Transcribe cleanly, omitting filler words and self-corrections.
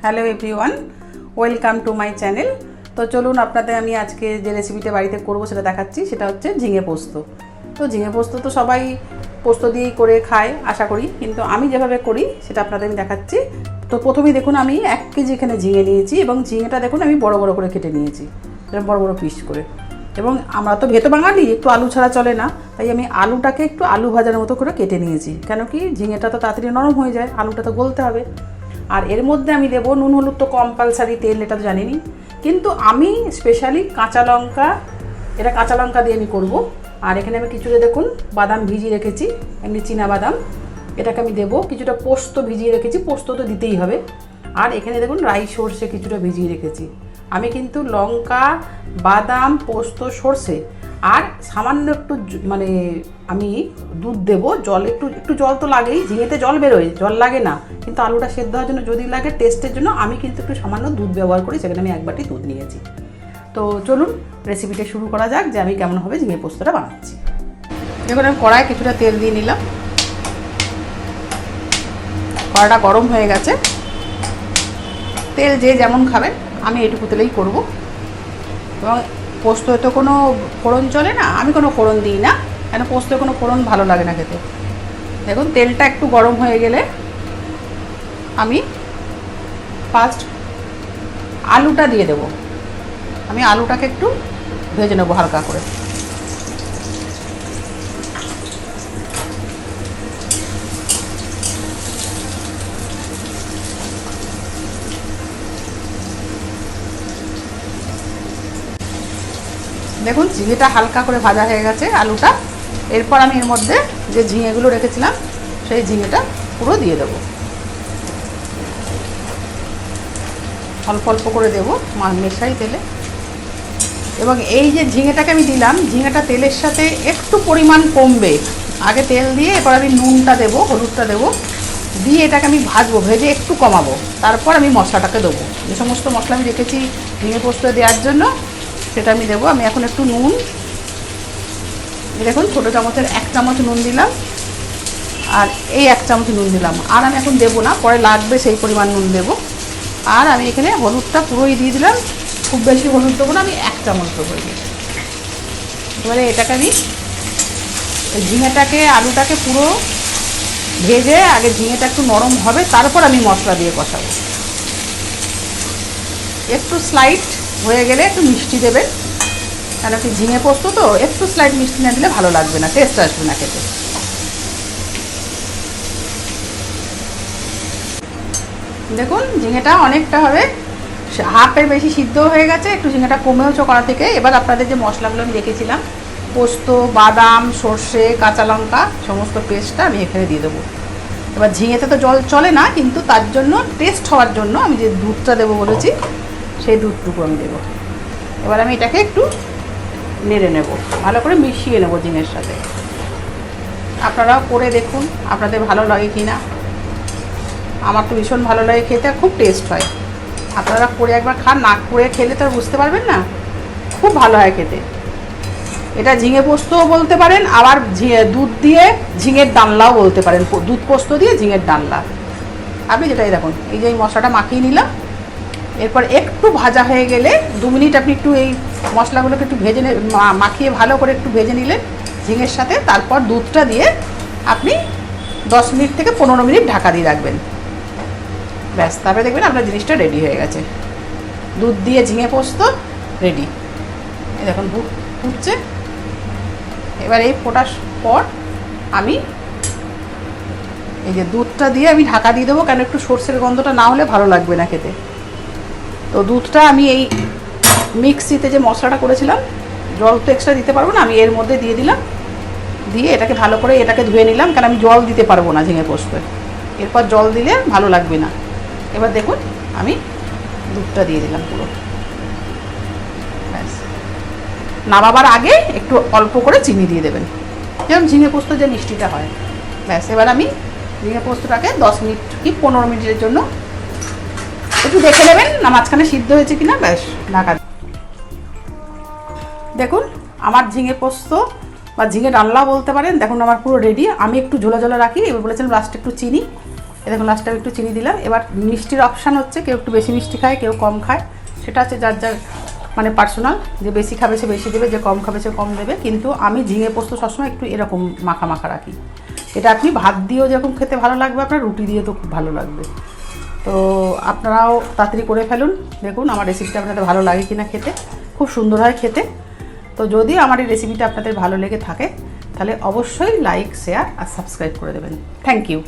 Hello everyone, welcome to my channel. তো চলুন আপনাদের আমি আজকে যে রেসিপিটা বাড়িতে করব সেটা দেখাচ্ছি। সেটা হচ্ছে ঝিঙে পোস্ত। তো ঝিঙে পোস্ত তো সবাই পোস্ত দিয়েই করে খায় আশা করি, কিন্তু আমি যেভাবে করি সেটা আপনাদের আমি দেখাচ্ছি। তো প্রথমেই দেখুন আমি 1 কেজি এখানে ঝিঙে নিয়েছি এবং ঝিঙেটা দেখুন আমি বড় বড় করে কেটে নিয়েছি, বড় বড় পিস করে। এবং আমরা তো ভেতো বাঙালি, একটু আলু ছাড়া চলে না, তাই আমি আলুটাকে একটু আলু ভাজার মতো করে কেটে নিয়েছি। কেন কি ঝিঙেটা তো তাড়াতাড়ি নরম হয়ে যায়, আলুটা তো গলতে হবে। আর এর মধ্যে আমি দেবো নুন হলুদ তো কম্পালসারি, তেল এটা তো জানিনি, কিন্তু আমি স্পেশালি কাঁচা লঙ্কা, এটা কাঁচা লঙ্কা দিয়ে আমি করবো। আর এখানে আমি কিছুটা দেখুন বাদাম ভিজিয়ে রেখেছি, এমনি চীনা বাদাম, এটাকে আমি দেবো। কিছুটা পোস্ত ভিজিয়ে রেখেছি, পোস্ত তো দিতেই হবে। আর এখানে দেখুন রাই সর্ষে কিছুটা ভিজিয়ে রেখেছি। আমি কিন্তু লঙ্কা, বাদাম, পোস্ত, সর্ষে আর সামান্য একটু মানে আমি দুধ দেবো। জল একটু জল তো লাগেই, ঝিঙেতে জল বেরোয়, জল লাগে না, কিন্তু আলুটা সেদ্ধ হওয়ার জন্য যদি লাগে টেস্টের জন্য আমি কিন্তু একটু সামান্য দুধ ব্যবহার করি। সেখানে আমি 1 বাটি দুধ নিয়েছি। তো চলুন রেসিপিটা শুরু করা যাক, যে আমি কেমনভাবে ঝিঙে পোস্তটা বানাচ্ছি। দেখুন আমি কড়ায় কিছুটা তেল দিয়ে নিলাম, কড়াটা গরম হয়ে গেছে। তেল যে যেমন খাবেন, আমি এটুকু তেলেই করবো। এবং পোস্ততে তো কোনো ফোড়ন চলে না, আমি কোনো ফোড়ন দিই না, কেন পোস্ততে কোনো ফোড়ন ভালো লাগে না খেতে। দেখুন তেলটা একটু গরম হয়ে গেলে আমি ফার্স্ট আলুটা দিয়ে দেবো। আমি আলুটাকে একটু ভেজে নেবো হালকা করে। দেখুন ঝিঙেটা হালকা করে ভাজা হয়ে গেছে আলুটা। এরপর আমি এর মধ্যে যে ঝিঙেগুলো রেখেছিলাম সেই ঝিঙেটা পুরো দিয়ে দেবো, অল্প অল্প করে দেবো মেশাই তেলে। এবং এই যে ঝিঙেটাকে আমি দিলাম, ঝিঙেটা তেলের সাথে একটু পরিমাণ কমবে। আগে তেল দিয়ে এরপর আমি নুনটা দেবো, হলুদটা দেবো, দিয়ে এটাকে আমি ভাজবো, ভেজে একটু কমাবো। তারপর আমি মশলাটাকে দেবো, যে সমস্ত মশলা আমি রেখেছি ঝিঙে পোস্ত দেওয়ার জন্য সেটা আমি দেবো। আমি এখন একটু নুন, দেখুন ছোটো চামচের 1 চামচ নুন দিলাম, আর এই 1 চামচ নুন দিলাম। আর আমি এখন দেবো না, পরে লাগবে সেই পরিমাণ নুন দেবো। আর আমি এখানে হলুদটা পুরোই দিয়ে দিলাম, খুব বেশি হলুদ দেবো না, আমি 1 চামচ দেবো। এবারে এটাকে আমি ঝিঙেটাকে আলুটাকে পুরো ভেজে, আগে ঝিঙেটা একটু নরম হবে, তারপর আমি মশলা দিয়ে কষাবো। একটু স্লাইট হয়ে গেলে একটু মিষ্টি দেবেন, কেন কি ঝিঙে পোস্ত তো একটু স্লাইট মিষ্টি না দিলে ভালো লাগবে না, টেস্ট আসবে না খেতে। দেখুন ঝিঙেটা অনেকটা হবে, হাফের বেশি সিদ্ধ হয়ে গেছে, একটু ঝিঙেটা কমেওছে কড়া থেকে। এবার আপনাদের যে মশলাগুলো আমি রেখেছিলাম, পোস্ত, বাদাম, সর্ষে, কাঁচা লঙ্কা, সমস্ত পেস্টটা আমি এখানে দিয়ে দেবো। এবার ঝিঙেতে তো জল চলে না, কিন্তু তার জন্য টেস্ট হওয়ার জন্য আমি যে দুধটা দেবো বলেছি সেই দুধটুকু আমি দেবো। এবার আমি এটাকে একটু নেড়ে নেব, ভালো করে মিশিয়ে নেব ঝিঙের সাথে। আপনারাও করে দেখুন আপনাদের ভালো লাগে কি না। আমার তো ভীষণ ভালো লাগে খেতে, খুব টেস্ট হয়। আপনারা করে একবার খান, না করে খেলে তো আর বুঝতে পারবেন না, খুব ভালো হয় খেতে। এটা ঝিঙে পোস্তও বলতে পারেন, আবার দুধ দিয়ে ঝিঙের ডালনাও বলতে পারেন, দুধ পোস্ত দিয়ে ঝিঙের ডালনা। আপনি যেটাই দেখুন, এই যে এই মশলাটা মাখিয়ে নিলাম। এরপর একটু ভাজা হয়ে গেলে 2 মিনিট আপনি একটু এই মশলাগুলোকে একটু ভেজে মাখিয়ে ভালো করে একটু ভেজে নিলেন ঝিঙের সাথে। তারপর দুধটা দিয়ে আপনি 10 মিনিট থেকে 15 মিনিট ঢাকা দিয়ে রাখবেন, ব্যাস। তারপরে দেখবেন আপনার জিনিসটা রেডি হয়ে গেছে, দুধ দিয়ে ঝিঙে পোস্ত রেডি। এই দেখুন ফুটছে। এবার এই ফোটার পর আমি এই যে দুধটা দিয়ে আমি ঢাকা দিয়ে দেবো, কেন একটু সর্ষের গন্ধটা না হলে ভালো লাগবে না খেতে। তো দুধটা আমি এই মিক্সিতে যে মশলাটা করেছিলাম, জল তো এক্সট্রা দিতে পারবো না, আমি এর মধ্যে দিয়ে দিলাম। দিয়ে এটাকে ভালো করে এটাকে ধুয়ে নিলাম, কারণ আমি জল দিতে পারবো না ঝিঙে পোস্তে, এরপর জল দিলে ভালো লাগবে না। এবার দেখুন আমি দুধটা দিয়ে দিলাম পুরো, ব্যাস। নামাবার আগে একটু অল্প করে চিনি দিয়ে দেবেন, যেমন ঝিঙে পোস্ত যে মিষ্টিটা হয়, ব্যাস। এবার আমি ঝিঙে পোস্তটাকে 10 মিনিট কি 15 মিনিটের জন্য একটু দেখে নেবেন না মাঝখানে সিদ্ধ হয়েছে কিনা, ব্যাস ঢাকা। দেখুন আমার ঝিঙে পোস্ত বা ঝিঙে ডালনা বলতে পারেন, দেখুন আমার পুরো রেডি। আমি একটু ঝোলা ঝোলা রাখি, এবার বলেছিলাম লাস্টে একটু চিনি, দেখুন লাস্টে একটু চিনি দিলাম। এবার মিষ্টির অপশান হচ্ছে, কেউ একটু বেশি মিষ্টি খায়, কেউ কম খায়, সেটা হচ্ছে যার যার মানে পার্সোনাল, যে বেশি খাবে সে বেশি দেবে, যে কম খাবে সে কম দেবে। কিন্তু আমি ঝিঙে পোস্ত সবসময় একটু এরকম মাখা মাখা রাখি। এটা আপনি ভাত দিয়েও যেরকম খেতে ভালো লাগবে, আপনার রুটি দিয়ে তো খুব ভালো লাগবে। তো আপনারাও তাড়াতাড়ি করে ফেলুন। দেখুন আমার রেসিপিটা আপনাদের ভালো লাগে কিনা খেতে, খুব সুন্দর হয় খেতে। তো যদি আমার এই রেসিপিটা আপনাদের ভালো লেগে থাকে তাহলে অবশ্যই লাইক, শেয়ার আর সাবস্ক্রাইব করে দেবেন। Thank you.